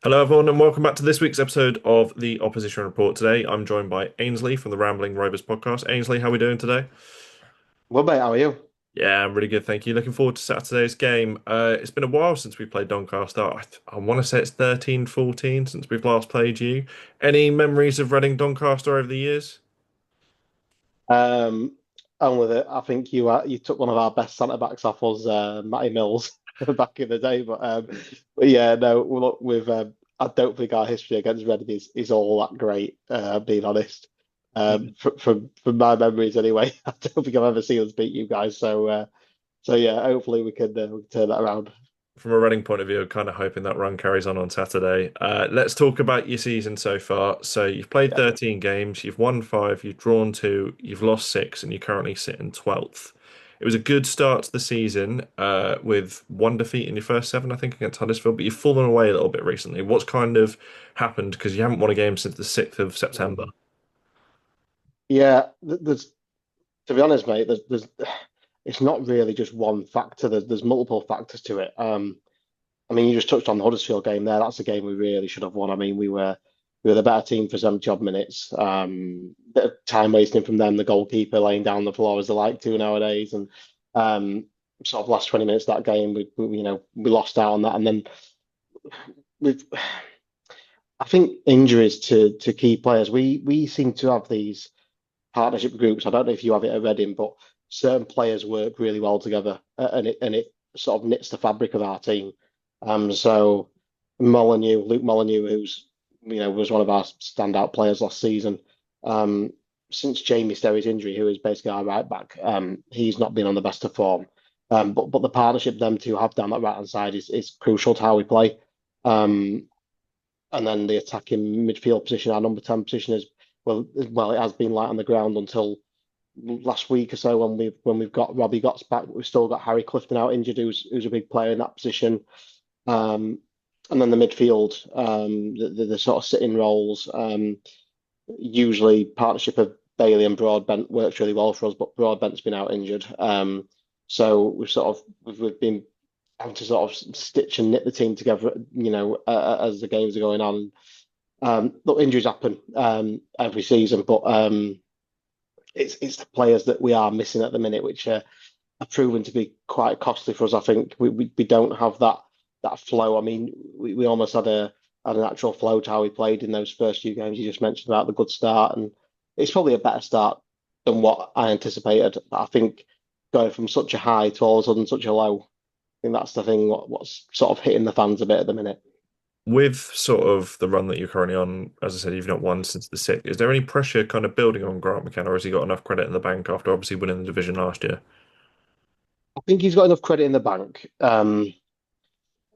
Hello, everyone, and welcome back to this week's episode of the Opposition Report. Today, I'm joined by Ainsley from the Rambling Rovers podcast. Ainsley, how are we doing today? Well, mate, how are you? Yeah, I'm really good, thank you. Looking forward to Saturday's game. It's been a while since we played Doncaster. I want to say it's 13, 14 since we've last played you. Any memories of Reading Doncaster over the years? Um, and with it, I think you took one of our best centre backs off us, Matty Mills, back in the day. But yeah, no, well, look, I don't think our history against Reading is all that great. Being honest, from my memories anyway, I don't think I've ever seen us beat you guys. So yeah, hopefully we can turn that around. From a Reading point of view, kind of hoping that run carries on Saturday. Let's talk about your season so far. So you've played Yeah. 13 games, you've won five, you've drawn two, you've lost six, and you currently sit in 12th. It was a good start to the season with one defeat in your first seven, I think, against Huddersfield, but you've fallen away a little bit recently. What's kind of happened? Because you haven't won a game since the 6th of September. Yeah, there's to be honest, mate. There's it's not really just one factor. There's multiple factors to it. I mean, you just touched on the Huddersfield game there. That's a game we really should have won. I mean, we were the better team for 70 odd minutes. Bit of time wasting from them, the goalkeeper laying down the floor as they like to nowadays. And sort of last 20 minutes of that game, we lost out on that. And then we've, I think injuries to key players. We seem to have these partnership groups. I don't know if you have it at Reading, but certain players work really well together, and it sort of knits the fabric of our team. So Luke Molyneux, who's was one of our standout players last season. Um, since Jamie Sterry's injury, who is basically our right back, he's not been on the best of form. But the partnership them two have down that right hand side is crucial to how we play. Um, and then the attacking midfield position, our number 10 position is well, it has been light on the ground until last week or so when we've got Robbie Gotts back. We've still got Harry Clifton out injured, who's a big player in that position. Um, and then the midfield, the sort of sitting roles. Usually partnership of Bailey and Broadbent works really well for us, but Broadbent's been out injured. So we've been having to sort of stitch and knit the team together, as the games are going on. Look, injuries happen every season, but it's the players that we are missing at the minute, which are proven to be quite costly for us. I think we don't have that flow. I mean, we almost had a natural flow to how we played in those first few games you just mentioned about the good start, and it's probably a better start than what I anticipated. But I think going from such a high to all of a sudden such a low, I think that's the thing what's sort of hitting the fans a bit at the minute. With sort of the run that you're currently on, as I said, you've not won since the 6th. Is there any pressure kind of building on Grant McKenna, or has he got enough credit in the bank after obviously winning the division last year? I think he's got enough credit in the bank.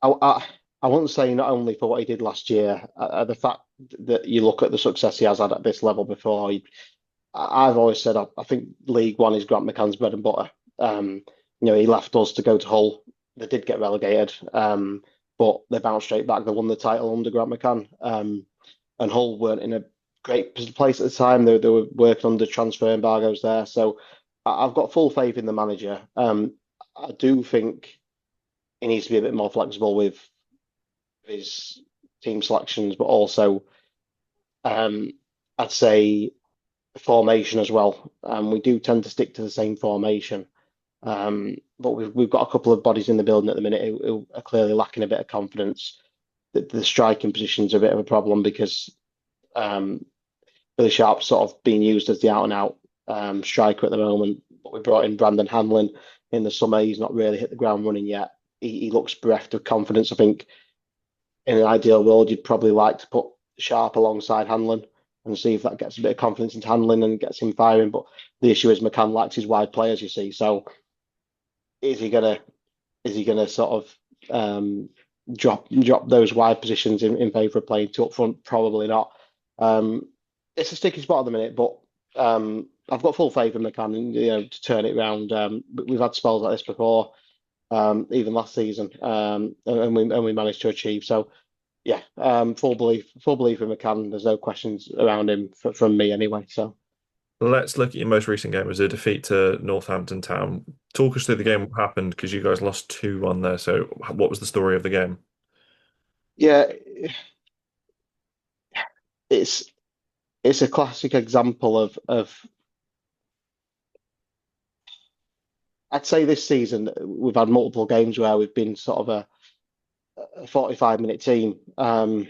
I, I, I won't say not only for what he did last year, the fact that you look at the success he has had at this level before. I've always said I think League One is Grant McCann's bread and butter. He left us to go to Hull. They did get relegated, but they bounced straight back. They won the title under Grant McCann, and Hull weren't in a great place at the time. They were working under transfer embargoes there, so I've got full faith in the manager. I do think he needs to be a bit more flexible with his team selections, but also um, I'd say formation as well. We do tend to stick to the same formation, but we've got a couple of bodies in the building at the minute who are clearly lacking a bit of confidence. The striking position's a bit of a problem because um, Billy Sharp's sort of being used as the out and out striker at the moment. But we brought in Brandon Hanlon in the summer. He's not really hit the ground running yet. He looks bereft of confidence. I think in an ideal world, you'd probably like to put Sharp alongside Hanlon and see if that gets a bit of confidence into Hanlon and gets him firing. But the issue is McCann likes his wide players, you see. So is he gonna is he gonna sort of drop those wide positions in favour of playing two up front? Probably not. Um, it's a sticky spot at the minute, but I've got full faith in McCann, to turn it around. We've had spells like this before, even last season, and we managed to achieve. So yeah, full belief in McCann. There's no questions around him from me anyway. So Let's look at your most recent game. It was a defeat to Northampton Town. Talk us through the game, what happened, because you guys lost 2-1 there. So what was the story of the game? Yeah, it's it's a classic example of I'd say this season we've had multiple games where we've been sort of a 45-minute team. And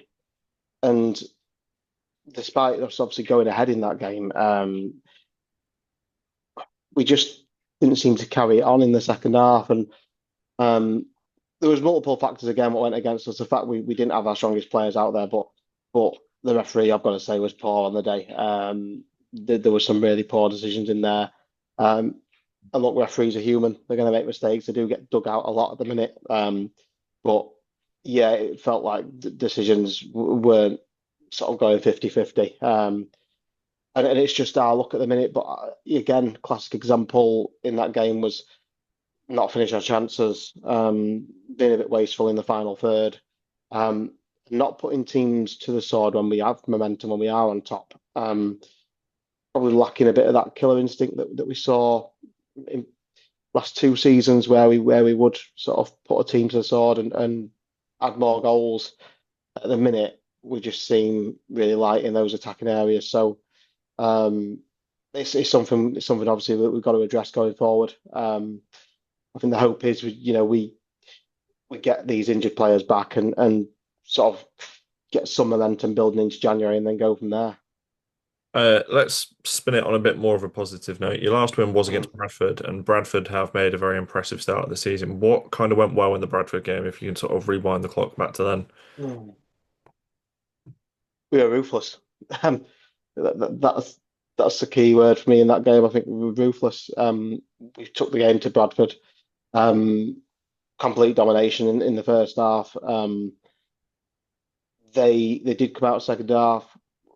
despite us obviously going ahead in that game, we just didn't seem to carry it on in the second half. And um, there was multiple factors again what went against us. The fact we didn't have our strongest players out there, but the referee, I've got to say, was poor on the day. There were some really poor decisions in there. Um, and look, referees are human. They're going to make mistakes. They do get dug out a lot at the minute. But yeah, it felt like decisions weren't sort of going 50-50. And it's just our look at the minute. But again, classic example in that game was not finishing our chances, being a bit wasteful in the final third, um, not putting teams to the sword when we have momentum, when we are on top. Probably lacking a bit of that killer instinct that we saw in last two seasons where we would sort of put a team to the sword and add more goals. At the minute, we just seem really light in those attacking areas. So um, it's something obviously that we've got to address going forward. I think the hope is we get these injured players back and sort of get some momentum building into January and then go from there. Let's spin it on a bit more of a positive note. Your last win was Mm. against Bradford, and Bradford have made a very impressive start of the season. What kind of went well in the Bradford game, if you can sort of rewind the clock back to then? Mm. We were ruthless. Um, that's the key word for me in that game. I think we were ruthless. We took the game to Bradford. Complete domination in the first half. They did come out second half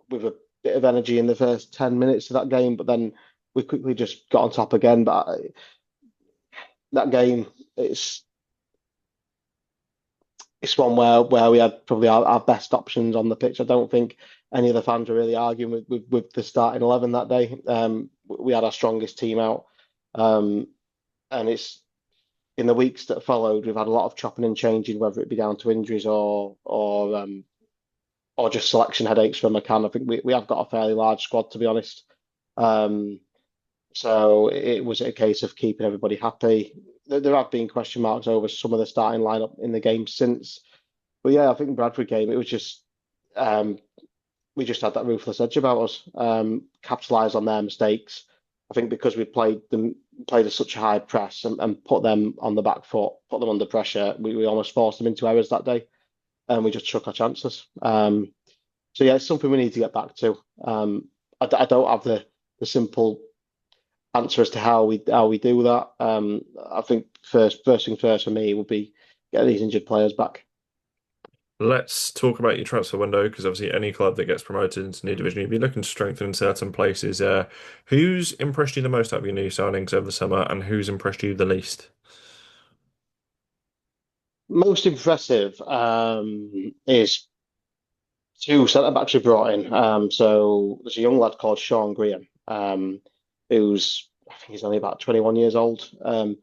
with a bit of energy in the first 10 minutes of that game, but then we quickly just got on top again. But that game, it's one where we had probably our best options on the pitch. I don't think any of the fans were really arguing with the starting 11 that day. We had our strongest team out. Um, and it's in the weeks that followed, we've had a lot of chopping and changing, whether it be down to injuries or just selection headaches from McCann. I think we have got a fairly large squad, to be honest. Um, so it was a case of keeping everybody happy. There have been question marks over some of the starting lineup in the game since. But yeah, I think Bradford game, it was just um, we just had that ruthless edge about us. Capitalised on their mistakes. I think because we played such a high press and put them on the back foot, put them under pressure, we almost forced them into errors that day, and we just took our chances. So yeah, it's something we need to get back to. I don't have the simple answer as to how we do that. I think first thing first for me would be get these injured players back. Let's talk about your transfer window because obviously any club that gets promoted into new division, you'd be looking to strengthen in certain places. Who's impressed you the most out of your new signings over the summer, and who's impressed you the least? Most impressive is two centre backs we brought in. So there's a young lad called Sean Graham, who's I think he's only about 21 years old. And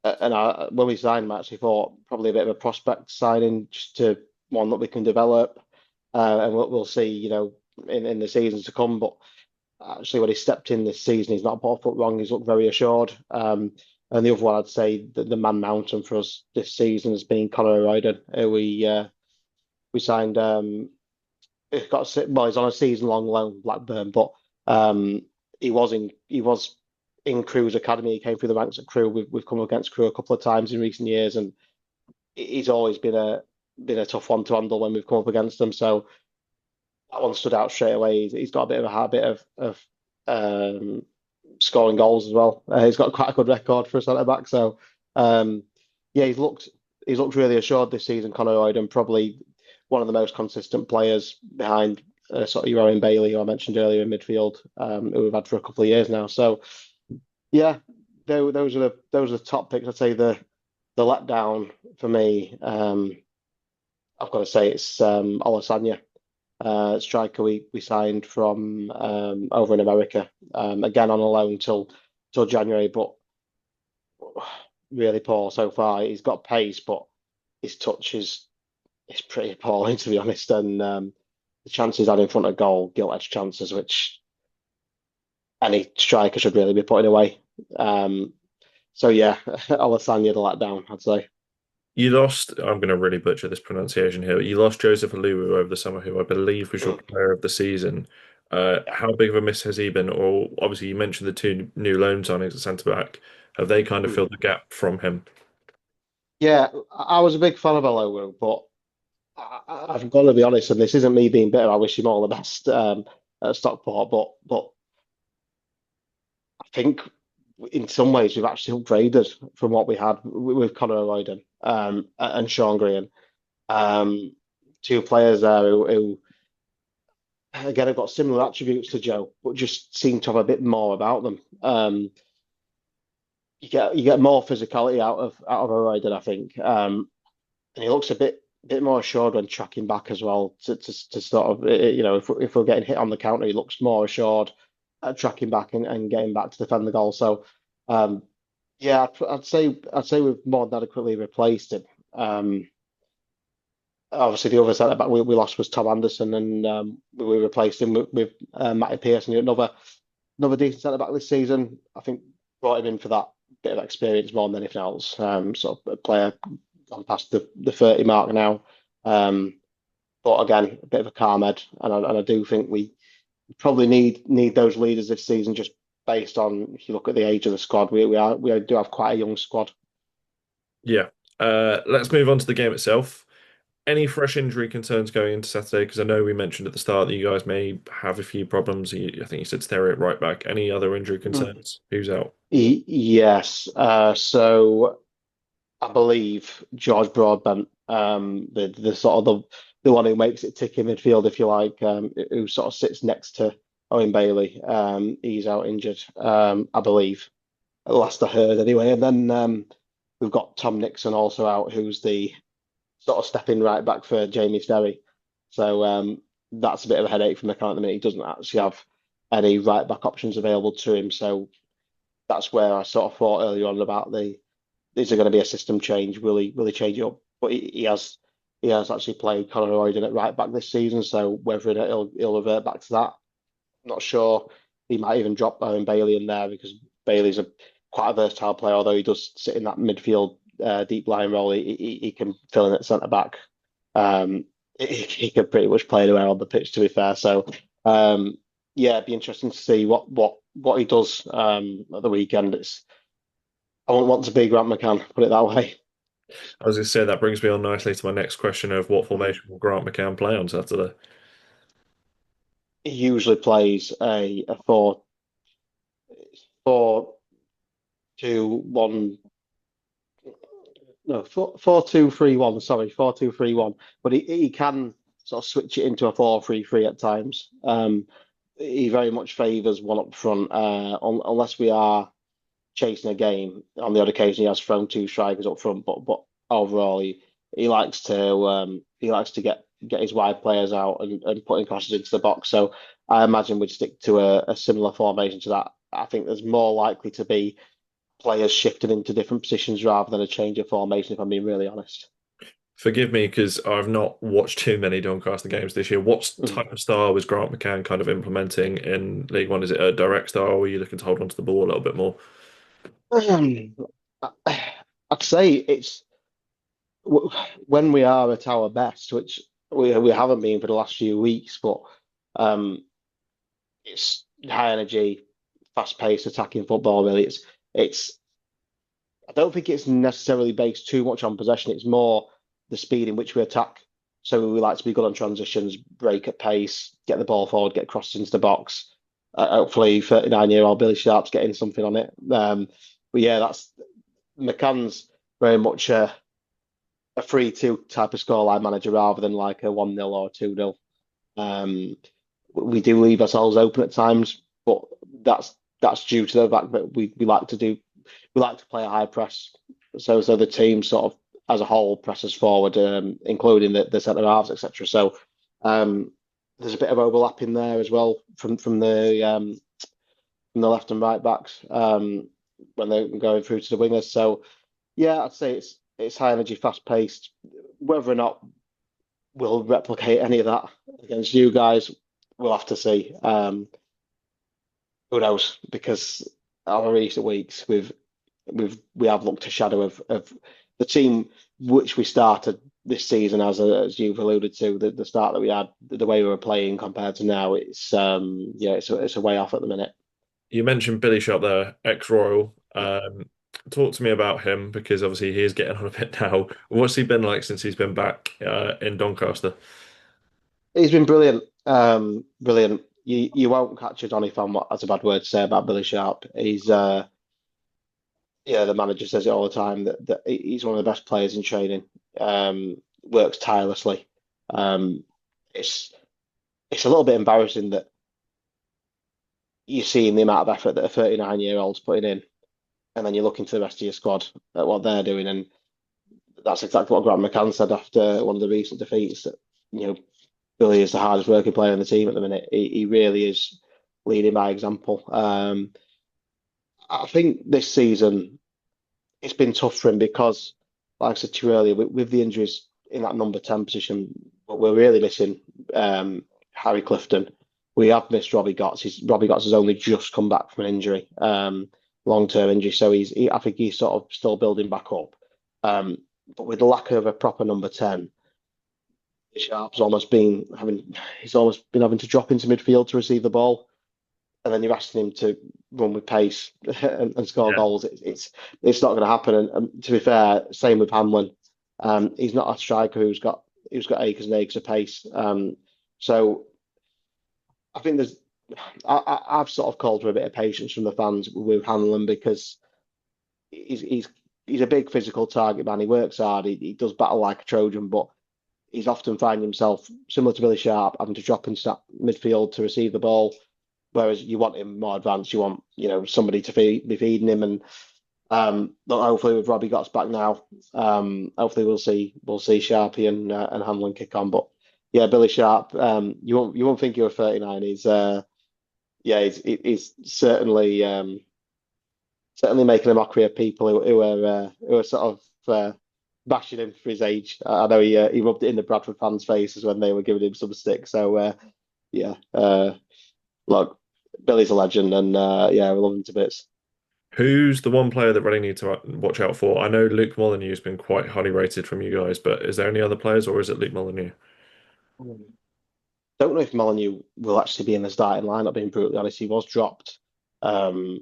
when we signed him, I actually thought probably a bit of a prospect signing, just to one that we can develop, and we'll see, in the seasons to come. But actually, when he stepped in this season, he's not put a foot wrong. He's looked very assured. And the other one, I'd say, the man mountain for us this season has been Conor Royden. We signed. Well, he's on a season-long loan, Blackburn, but um, he was in Crew's academy. He came through the ranks at Crew. We've come against Crew a couple of times in recent years, and he's always been a tough one to handle when we've come up against them. So that one stood out straight away. He's got a bit of a habit of um, scoring goals as well. He's got quite a good record for a centre back. So um, yeah, he's looked really assured this season. Conor Royden, probably one of the most consistent players behind sort of your Owen Bailey, who I mentioned earlier in midfield, who we've had for a couple of years now. So yeah, those are the top picks. I'd say the letdown for me. I've got to say it's Olasanya, striker we signed from over in America. Again on a loan till January, but really poor so far. He's got pace, but his touch is it's pretty appalling to be honest. And the chances had in front of goal, gilt-edged chances, which any striker should really be putting away. Um, so yeah, Alessandro the letdown, I'd say. You lost, I'm going to really butcher this pronunciation here, but you lost Joseph Aluwu over the summer, who I believe was your Mm. player of the season. Yeah. How big of a miss has he been? Or obviously, you mentioned the two new loan signings at centre back. Have they kind of Mm. filled the gap from him? Yeah, I was a big fan of Alowu, but I've got to be honest, and this isn't me being bitter. I wish him all the best at Stockport, but I think in some ways we've actually upgraded from what we had with Conor Royden and Sean Green. Um, two players there who again have got similar attributes to Joe, but just seem to have a bit more about them. You get more physicality out of Royden, I think. And he looks a bit more assured when tracking back as well. To sort of if we're getting hit on the counter, he looks more assured at tracking back and getting back to defend the goal. So yeah, I'd say we've more than adequately replaced him. Obviously, the other centre back we lost was Tom Anderson, and we replaced him with Matty Pearson, another decent centre back this season. I think brought him in for that bit of experience more than anything else. Sort of a player gone past the 30 mark now. Um, but again, a bit of a calm head, and I do think we probably need those leaders this season, just based on if you look at the age of the squad, we do have quite a young squad. Yeah. Let's move on to the game itself. Any fresh injury concerns going into Saturday? Because I know we mentioned at the start that you guys may have a few problems. I think you said Sterry at right back. Any other injury Mm. concerns? Who's out? Yes. So I believe George Broadbent, the sort of the one who makes it tick in midfield, if you like, who sort of sits next to Owen Bailey. He's out injured, I believe. At last I heard, anyway. And then we've got Tom Nixon also out, who's the sort of stepping right back for Jamie Sterry. So that's a bit of a headache for McCann at the minute. He doesn't actually have any right back options available to him. So that's where I sort of thought earlier on about is there going to be a system change? Will he change it up? But he has actually played Conor Royden at right back this season, so whether or not he'll revert back to that, I'm not sure. He might even drop Owen Bailey in there because Bailey's quite a versatile player, although he does sit in that midfield deep line role. He can fill in at centre back. He can pretty much play anywhere on the pitch, to be fair. So yeah, it'd be interesting to see what he does at the weekend. I won't want to be Grant McCann, put it that way. I was going to say that brings me on nicely to my next question of what formation will Grant McCann play on Saturday? He usually plays a 4-2-1. No, 4-2-3-1. Sorry, 4-2-3-1. But he can sort of switch it into a 4-3-3 at times. He very much favours one up front, unless we are chasing a game. On the odd occasion, he has thrown two strikers up front, but overall, he likes to get his wide players out and putting crosses into the box. So I imagine we'd stick to a similar formation to that. I think there's more likely to be players shifting into different positions rather than a change of formation, if I'm being really honest. Forgive me because I've not watched too many Doncaster games this year. What Mm. type of style was Grant McCann kind of implementing in League One? Is it a direct style, or are you looking to hold onto the ball a little bit more? Um, I'd say it's when we are at our best, which we haven't been for the last few weeks, but um, it's high energy, fast paced attacking football. Really, it's. I don't think it's necessarily based too much on possession. It's more the speed in which we attack. So we like to be good on transitions, break at pace, get the ball forward, get crosses into the box. Hopefully, 39-year-old Billy Sharp's getting something on it. But yeah, that's McCann's very much a 3-2 type of scoreline manager rather than like a 1-0 or 2-0. Um, we do leave ourselves open at times, but that's due to the fact that we like to play a high press. So the team sort of as a whole presses forward, including the centre halves, etc. So um, there's a bit of overlap in there as well from the left and right backs when they're going through to the wingers. So yeah, I'd say it's high energy, fast paced. Whether or not we'll replicate any of that against you guys. We'll have to see. Who knows? Because our recent weeks, we have looked a shadow of the team which we started this season, as you've alluded to, the start that we had, the way we were playing compared to now. It's yeah, it's a way off at the minute. You mentioned Billy Sharp there, ex-Royal. Talk to me about him because obviously he is getting on a bit now. What's he been like since he's been back in Doncaster? He's been brilliant. Brilliant. You won't catch a Donny fan. That's a bad word to say about Billy Sharp. He's yeah, the manager says it all the time that he's one of the best players in training. Works tirelessly. Um, it's it's a little bit embarrassing that you're seeing the amount of effort that a 39-year-old's putting in, and then you look into the rest of your squad at what they're doing, and that's exactly what Grant McCann said after one of the recent defeats. That you know, Billy is the hardest working player in the team at the minute. He really is leading by example. I think this season it's been tough for him because, like I said to you earlier, with the injuries in that number 10 position, but we're really missing Harry Clifton. We have missed Robbie Gotts. Robbie Gotts has only just come back from an injury, long-term injury. So I think he's sort of still building back up. But with the lack of a proper number 10, Sharp's he's almost been having to drop into midfield to receive the ball, and then you're asking him to run with pace and score Yeah. goals. It's not going to happen. And to be fair, same with Hamlin. He's not a striker who's got acres and acres of pace. So I think I've sort of called for a bit of patience from the fans with Hamlin because he's he's he's a big physical target man. He works hard. He does battle like a Trojan, but he's often finding himself similar to Billy Sharp having to drop into that midfield to receive the ball. Whereas you want him more advanced, you want somebody to be feeding him, and but hopefully with Robbie Gott's back now, hopefully we'll see Sharpie and Hamlin kick on. But yeah, Billy Sharp, you won't think he was 39. He's yeah, he's certainly making a mockery of people who are sort of bashing him for his age. I know he rubbed it in the Bradford fans' faces when they were giving him some stick. So yeah, look, Billy's a legend, and yeah, we love him to bits. Who's the one player that really need to watch out for? I know Luke Molyneux's been quite highly rated from you guys, but is there any other players or is it Luke Molyneux? Don't know if Molyneux will actually be in the starting lineup, being brutally honest. He was dropped um,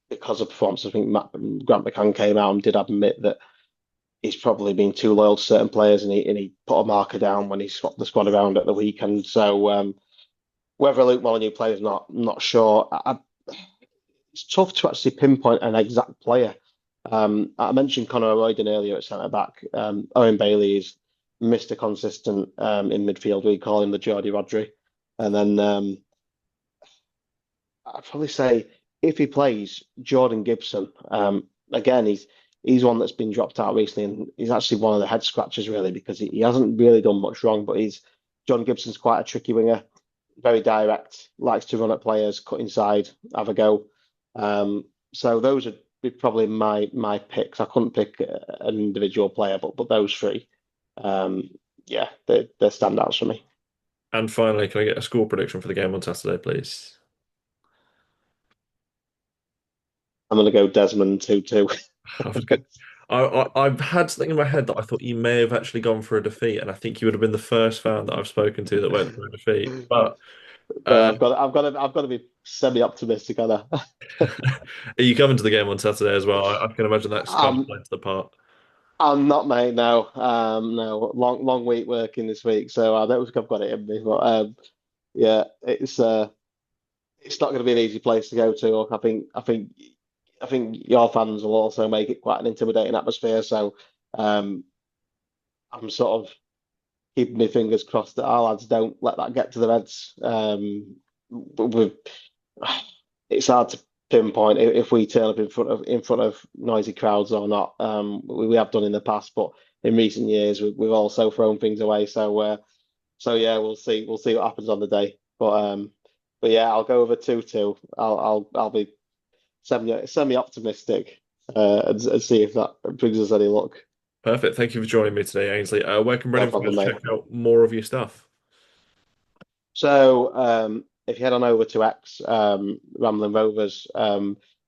because of performance. I think Grant McCann came out and did admit that he's probably been too loyal to certain players, and he put a marker down when he swapped the squad around at the weekend. So whether Luke Molyneux plays or not, I'm not sure. It's tough to actually pinpoint an exact player. I mentioned Conor O'Royden earlier at centre back. Owen Bailey is Mr. Consistent in midfield. We call him the Geordie Rodri. And then I'd probably say if he plays Jordan Gibson, again, he's one that's been dropped out recently, and he's actually one of the head scratchers really because he hasn't really done much wrong. But Jordan Gibson's quite a tricky winger, very direct, likes to run at players, cut inside, have a go. So those would be probably my picks. I couldn't pick an individual player, but those three, um, yeah, they're standouts for me. And finally, can I get a score prediction for the game on Saturday, please? I'm gonna go Desmond 2-2. I was good. I've had something in my head that I thought you may have actually gone for a defeat, and I think you would have been the first fan that I've spoken to that went for a defeat. But No, uh, I've got to be semi-optimistic on that. are you coming to the game on Saturday as well? I can imagine that's kind of I'm playing to the part. I'm not, mate. No, no, long week working this week, so I don't think I've got it in me. But yeah, it's not going to be an easy place to go to. I think your fans will also make it quite an intimidating atmosphere. So um, I'm sort of keeping my fingers crossed that our lads don't let that get to the Reds. But it's hard to pinpoint if we turn up in front of noisy crowds or not. We have done in the past, but in recent years we've also thrown things away. So yeah, we'll see what happens on the day. But yeah, I'll go over 2-2. I'll be semi optimistic and see if that brings us any luck. Perfect. Thank you for joining me today, Ainsley. Where can No Reading fans problem, mate. check out more of your stuff? So, if you head on over to X, Rambling Rovers,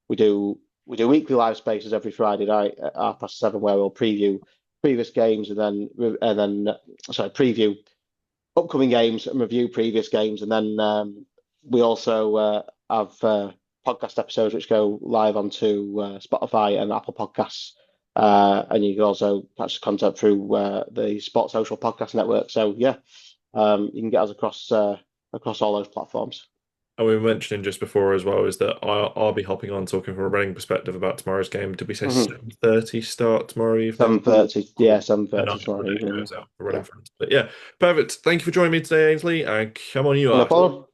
we do weekly live spaces every Friday night at 7:30, where we'll preview previous games preview upcoming games and review previous games, and then we also have podcast episodes which go live onto Spotify and Apple Podcasts. And you can also catch the content through the Sports Social Podcast Network. So yeah, you can get us across all those platforms. And we were mentioning just before as well is that I'll be hopping on talking from a Reading perspective about tomorrow's game. Did we say Mm-hmm. 7:30 start tomorrow evening? 7:30, yeah, Cool. seven And I thirty know when tomorrow it evening. goes out for Reading Yeah, fans. But yeah, perfect. Thank you for joining me today, Ainsley. And come on you no after. problem.